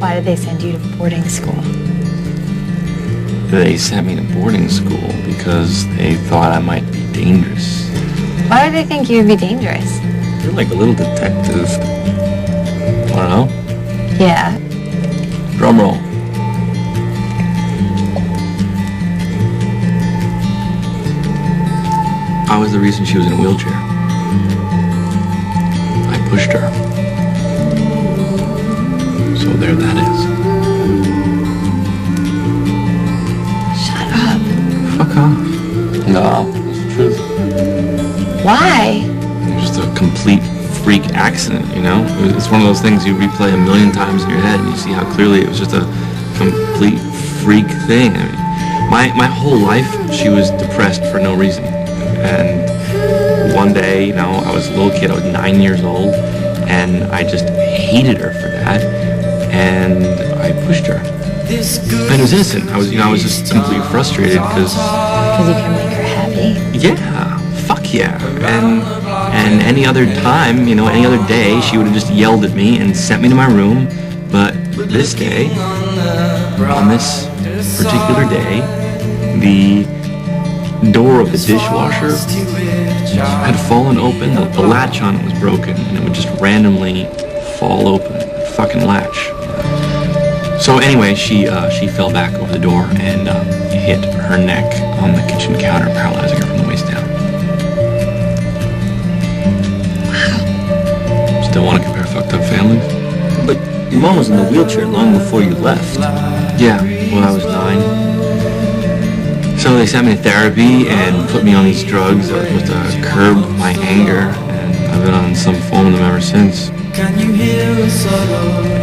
Why did they send you to boarding school? They sent me to boarding school because they thought I might be dangerous. Why would they think you would be dangerous? You're like a little detective. Wanna know? Yeah. Drum roll. I was the reason she was in a wheelchair. I pushed her. So there that is. Shut up. Fuck off. No, it's the truth. Why? It was just a complete freak accident, you know? It's one of those things you replay a million times in your head and you see how clearly it was just a complete freak thing. I mean, my whole life she was depressed for no reason. And one day, you know, I was a little kid, I was 9 years old, and I just hated her for that, and I pushed her. And it was innocent. I was just completely frustrated because you can make her happy. Yeah, fuck yeah. And any other time, you know, any other day, she would have just yelled at me and sent me to my room. But this day, on this particular day, the door of the dishwasher had fallen open. The latch on it was broken, and it would just randomly fall open. Fucking latch. So anyway, she fell back over the door and hit her neck on the kitchen counter, paralyzing her from the waist down. Wow. Still want to compare fucked up families? But your mom was in the wheelchair long before you left. Yeah, when I was 9. So they sent me to therapy and put me on these drugs that were supposed to curb my anger, and I've been on some form of them ever since.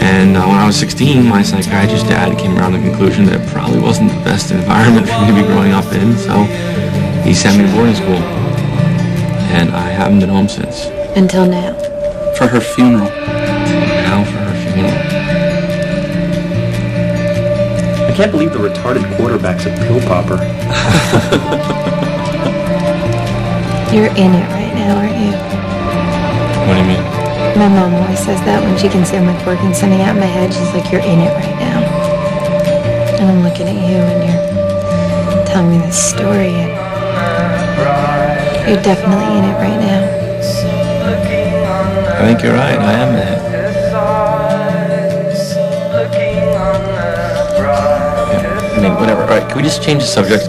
And when I was 16, my psychiatrist dad came around to the conclusion that it probably wasn't the best environment for me to be growing up in, so he sent me to boarding school. And I haven't been home since. Until now. For her funeral. Now for her funeral. I can't believe the retarded quarterback's a pill popper. You're in it right now, aren't you? What do you mean? My mom always says that when she can see my work and sending out in my head. She's like, you're in it right now. And I'm looking at you and you're telling me this story and you're definitely in it right now. I think you're right, I am in it. Yeah, I mean, whatever. Alright, can we just change the subject?